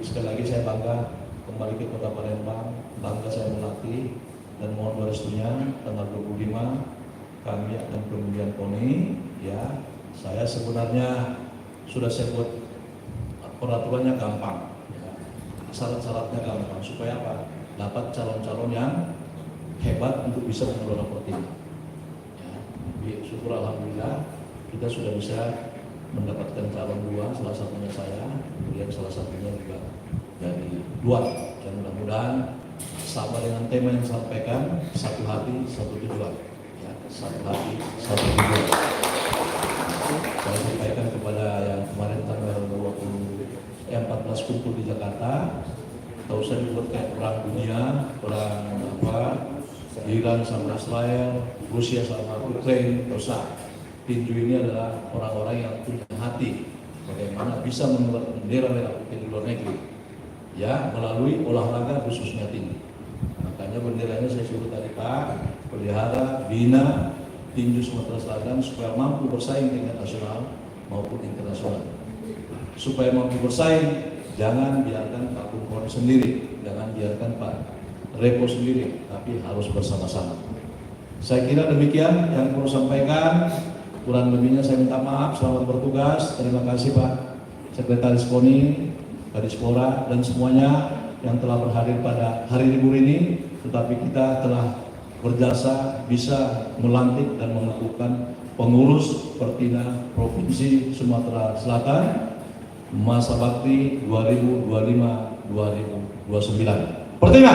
sekali lagi saya bangga kembali ke Kota Palembang, bangga saya melatih dan mohon restunya tanggal 25 kami akan pemilihan KONI. Ya, saya sebenarnya sudah saya buat peraturannya gampang, ya. Syarat-syaratnya gampang supaya apa? Dapat calon-calon yang hebat untuk bisa mengelola Pertiwi. Ya, syukur alhamdulillah kita sudah bisa mendapatkan calon dua, salah satunya saya, kemudian salah satunya juga dari dua. Dan mudah-mudahan sama dengan tema yang disampaikan, satu hati, satu tujuan. Ya, satu hati, satu tujuan. Saya sampaikan kepada yang kemarin tanggal 14 kumpul di Jakarta, tahu saya dibuat kayak perang dunia, perang Iran sama Israel, Rusia sama Ukraina, dosa. Tinju ini adalah orang-orang yang punya hati bagaimana bisa mengibar bendera merah putih di luar negeri, ya, melalui olahraga khususnya tinju. Makanya benderanya saya suruh tadi Pak, pelihara, bina tinju Sumatera Selatan supaya mampu bersaing tingkat nasional maupun internasional. Supaya mampu bersaing, jangan biarkan Pak Kumpori sendiri, jangan biarkan Pak Repo sendiri, tapi harus bersama-sama. Saya kira demikian yang perlu sampaikan. Kurang lebihnya saya minta maaf, selamat bertugas. Terima kasih Pak Sekretaris KONI, Kadispora, dan semuanya yang telah berhadir pada hari libur ini. Tetapi kita telah berjasa bisa melantik dan menentukan pengurus Pertina Provinsi Sumatera Selatan masa bakti 2025-2029. Pertina!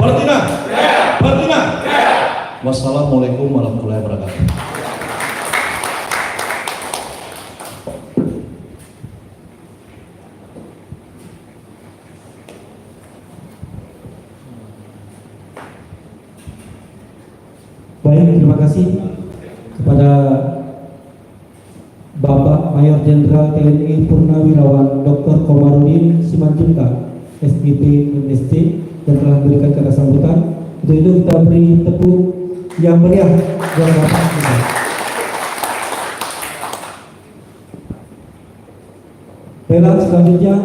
Pertina! Pertina! Wassalamualaikum warahmatullahi wabarakatuh. Baik, terima kasih kepada Bapak Mayor Jenderal TNI Purnawirawan Dr. Komarudin Simanjuntak, SPP MSc, yang telah memberikan kata sambutan. Untuk itu kita beri tepuk yang meriah buat Bapak kita. Pelan selanjutnya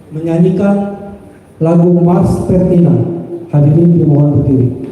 menyanyikan lagu Mars Pertina. Hadirin dimohon berdiri.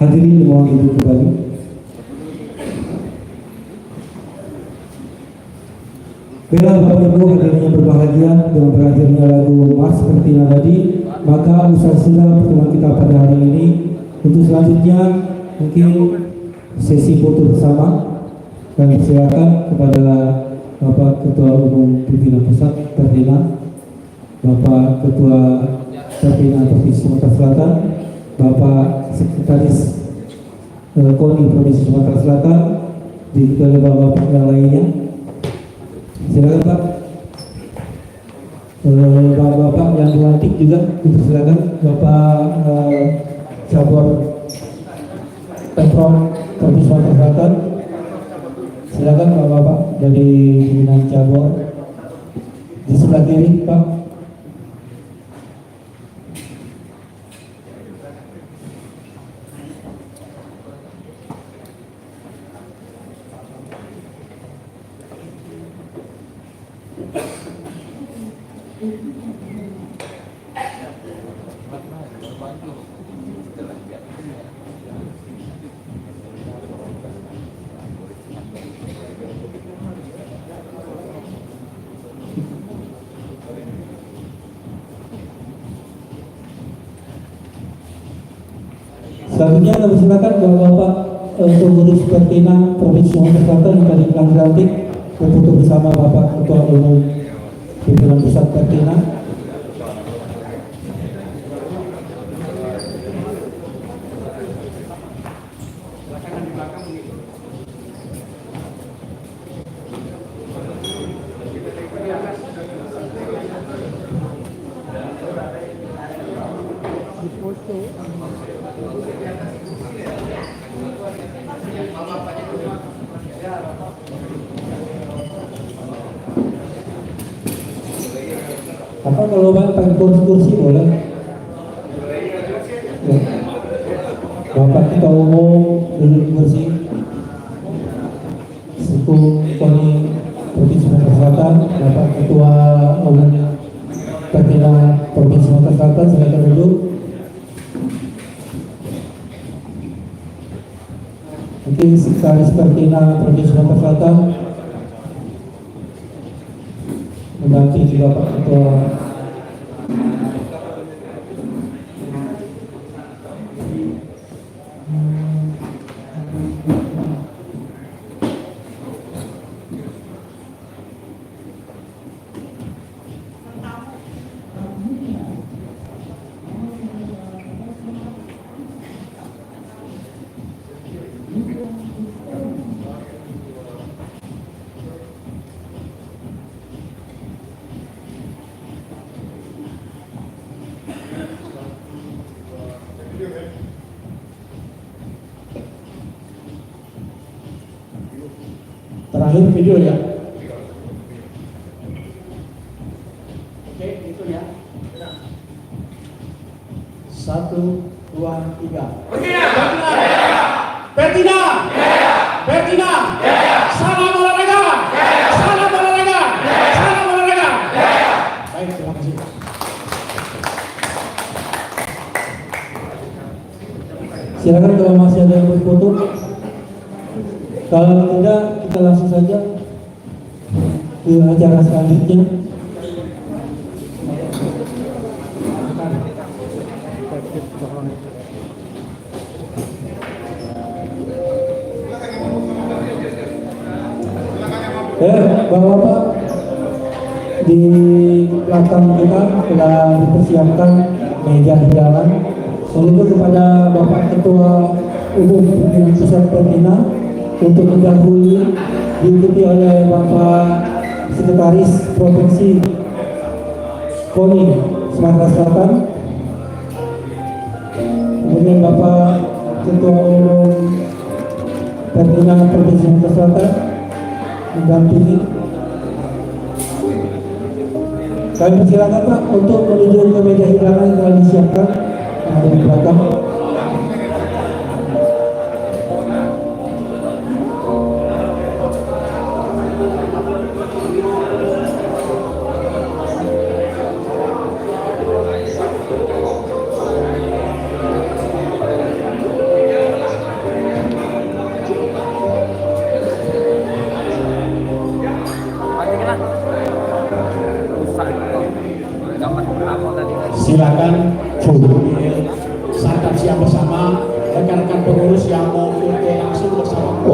Hadirin mohon duduk kembali. Bila Bapak Ibu hadirin yang berbahagia dengan berakhirnya lagu Mars seperti yang tadi, maka usai sudah pertemuan kita pada hari ini. Untuk selanjutnya mungkin sesi foto bersama, kami persilakan kepada Bapak Ketua Umum Pimpinan Pusat Pertina, Bapak Ketua Pertina Provinsi Sumatera Selatan, Bapak Sekretaris KONI Provinsi Sumatera Selatan, diikuti oleh bapak-bapak yang lainnya. Silakan Pak. Bapak-bapak yang dilantik juga dipersilakan. Bapak Cabur Pemprov Provinsi Sumatera Selatan. Silakan bapak-bapak dari pimpinan cabur di sebelah kiri Pak. Selanjutnya kami silakan bapak-bapak pengurus Pertina Provinsi Sumatera Selatan yang tadi telah dilantik berfoto bersama Bapak Ketua Umum Pimpinan Pusat Pertina. Apa kalau pakai kursi boleh? Ya. Bapak Ketua Umum duduk di kursi. Suku KONI Provinsi Sumatera Selatan, Bapak Ketua Umum Pertina Provinsi Sumatera Selatan, silakan duduk. Mungkin Sekretaris Pertina Provinsi Sumatera Selatan mendampingi Bapak Ketua. Terakhir video ya. Oke, itu ya. 1, 2, 3. Pertina! Pertina! Salam olahraga! Salam olahraga! Salam olahraga! Baik, terima kasih. Silakan kalau masih ada yang berfoto. Kalau tidak, kita langsung saja ke acara selanjutnya. Bapak-bapak, di belakang kita telah dipersiapkan meja hidangan. Untuk kepada Bapak Ketua Umum Pimpinan Pusat Pertina untuk mendahului, diikuti oleh Bapak Sekretaris Provinsi KONI Sumatera Selatan, kemudian Bapak Ketua Umum Pertina Provinsi Sumatera Selatan mendampingi. Kami persilakan Pak untuk menuju ke meja hidangan yang telah disiapkan yang ada di belakang. silakan sambil santap siang bersama rekan-rekan pengurus yang mau foto langsung bersama.